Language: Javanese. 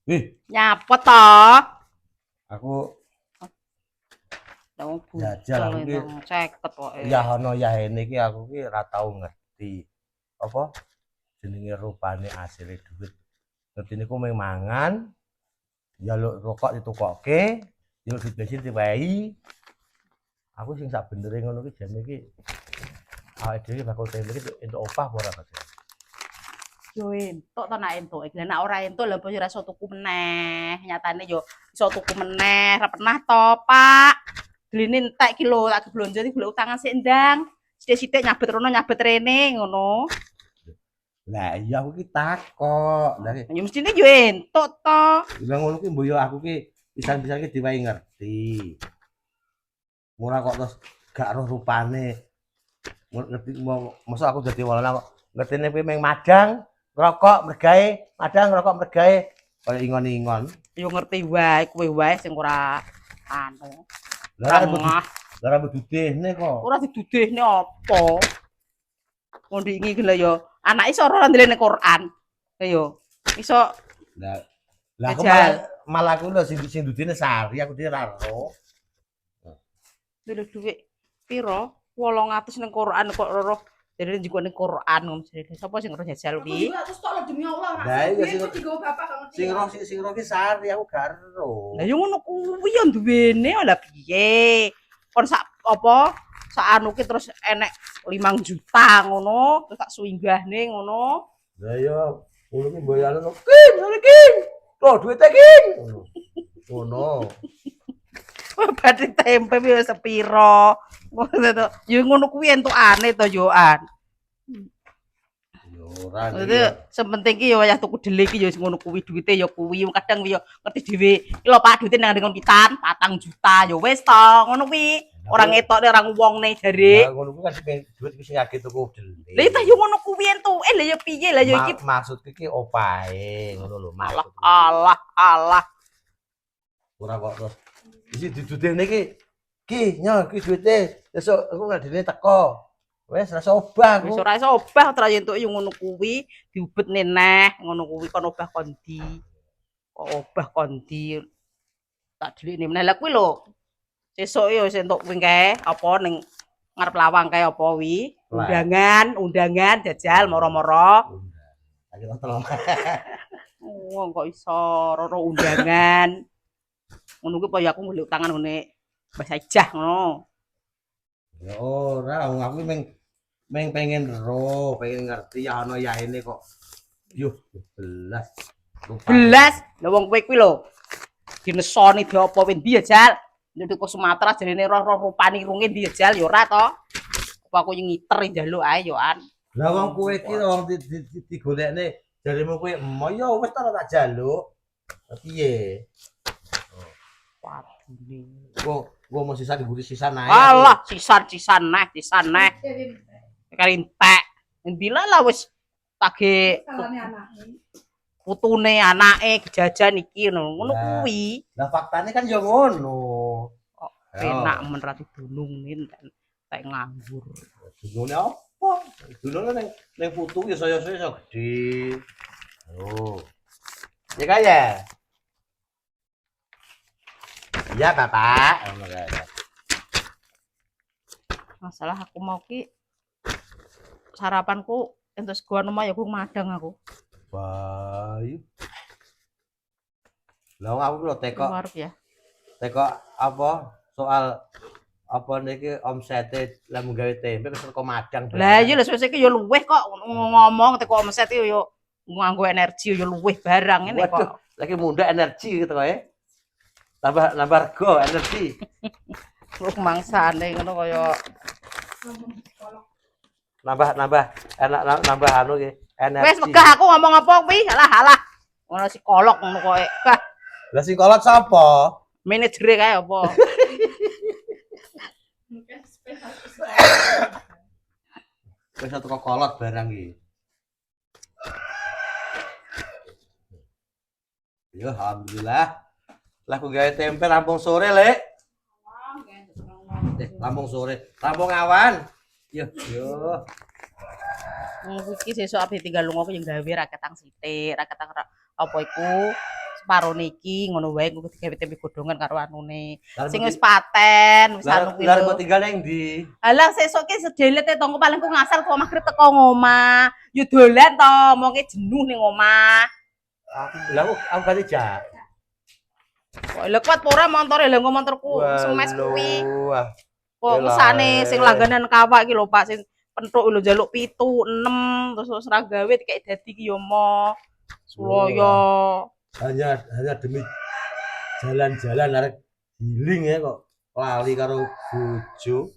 Wih, Nyapa toh? aku Wong jajal budal aku ki wong 50 pokoke. ya ono ya ini ki aku ki ora tau ngerti apa jenenge rupane asile duit. Ngerti niku mung mangan, njaluk rokok ditukokke, njaluk duit bensin diwehi. Aku sing sak benere ngono ki jane ki awake dhewe bakal tempe ki entuk opah apa ora, Mas? Yo entuk to nek entuk. Lah nek ora entuk lha apa yo ora iso tuku meneh. Nyatane yo iso tuku meneh, ora pernah to, Pak. Bline entek ki lho, tak blonjo iki golek utangan sik ndang. Sithik-sithik nyabet rono nyabet rene ngono. Lah iya aku ki takok. Lah Ya mestine yo entuk to. lha ngono ki mboyo aku ki pisan-pisan ki diwehi ngerti. Ora kok terus gak roh rupane. Ngerti mau masa aku dadi wong lanang kok ngertine kuwi meng madang, ngrokok mergawe, madang ngrokok mergawe kaya ingon-ingon. Yo ngerti wae kowe wae sing ora anu. Lah Ora rambut ngah. lah rambut dudehne kok. Ora didudehne apa. Wong iki lho yo anake iso ora ndelene Quran. Ayo. Iso Lah lah aku malah jajal. malah aku lho sing dudene Sari aku dhewe ora roh. Ndelok dhuwit piro? 800 ning Quran kok roh. Jadi juga ning Quran ngom jadi sapa sing roh jajal kuwi? 200 tok lho demi Allah. Lah iya Sing digawa bapak kok ngerti. sing roh ki Sari aku gak roh. Lah yo ngono kuwi yo duwene lah piye? Kon sak apa? Sak anu ki terus enek 5 juta ngono, terus tak suinggahne ngono. Lah iya ngono ki mboyane kin, ngene kin. Loh duwite kin. Ngono. Badhe tempe yo sepiro. Ngono to. Yo ngono kuwi entukane to yo an. Yo ora Itu sepenting ki yo wayah tuku dele ki yo ngono kuwi duwite yo kuwi kadang yo ngerti dhewe. Iki lho Pak duwite nang dengan pitan 4 juta yo wis to ngono kuwi. Ora ngetokne ora wongne jare. Lah ngono kuwi kan sing duit ki sing akeh tuku dele. Lah itu yo ngono kuwi entuke lha yo piye lah yo iki. Maksud iki opahe ngono lho Allah maksud. Allah Allah. Ora kok terus isi didudene ki nyo ki duite esuk aku ngadine teko. Wes rasa obah Wis aku. ora iso obah tra entuk yo ngono kuwi diubetne neh ngono kuwi kon obah kondi. Kok obah kondi tak delikne meneh lah kuwi lho. Sesuk yo wis entuk kuwi kae apa ning ngarep lawang kae apa wi? Undangan jajal moro-moro. Lagi nonton. Wong kok iso roro undangan. Ngono kuwi apa ya aku golek tangan ngene Mbah Sajah ngono. Ya ora aku meng pengen ro, pengen ngerti ya ono ya ini kok. Yuh, belas. Belas. Lah wong kowe kuwi lho. Dinesoni diopo wendi jajal. Nek ke Sumatera jarene roh-roh rupane irunge ndi jajal ya ora to. Apa aku ngiter njaluk ae yo an. Lah wong kowe iki wong digolekne jarimu kowe emo ya wis ta tak jaluk. Piye? Wadune. Gua mau sisa diburi sisa naik. Alah, sisan neh. Kari entek. Endila lah wis tage Kalane anake. putune anake jajan iki ngono kuwi. Lah faktane kan ya ngono. Kok penak men ratu dunung entek nganggur. Dunungnya apa? Dunungnya neng putu ya saya gede. Oh. Ya kaya. Iya Bapak. Masalah aku mau ki sarapanku entuk sego omah ya aku madang aku. Bayu. Lah aku lho teko. Warep ya. Teko apa soal apa niki omsete lamun gawe tempe wis teko madang. Lah iya lho sesuk iki ya luweh kok ngomong teko omset iki ya nganggo energi ya luweh barang ngene kok. Lagi muda energi gitu kok ya. Nambah rego energi. Rumangsane ngono kaya nambah anu ki energi. wis megah aku ngomong apa kuwi alah ngono psikolog ngono kok bah Lah sing kolot sapa? manajere kae apa Wis teko kolot barang iki. Ya alhamdulillah. Lah ku gawe tempe rampung sore, Lek. Rampung sore, rampung awan. Yo. iki sesuk ape tinggal lunga aku yang gawe ra ketang sithik ra ketang apa iku separo niki ngono wae engko digawe tempe godhongan karo anune. Lah Sing wis paten, wis anu kuwi. lah lho. mau tinggal yang di Alah sesuk ki sedelet e tonggo paling ku ngasal kok magrib teko ngomah. Yo dolan to, moke jenuh ning omah. lah aku kate jak. Kok lek kuat ora montore lha engko montorku semes kuwi. Wah. Kok Elah, mesane sing langganan kawak iki lho Pak sing penthuk lho njaluk 7, 6 terus ora gawe dikek dadi ki yo mo. Suloyo. hanya demi jalan-jalan arek healing ya kok lali karo bojo.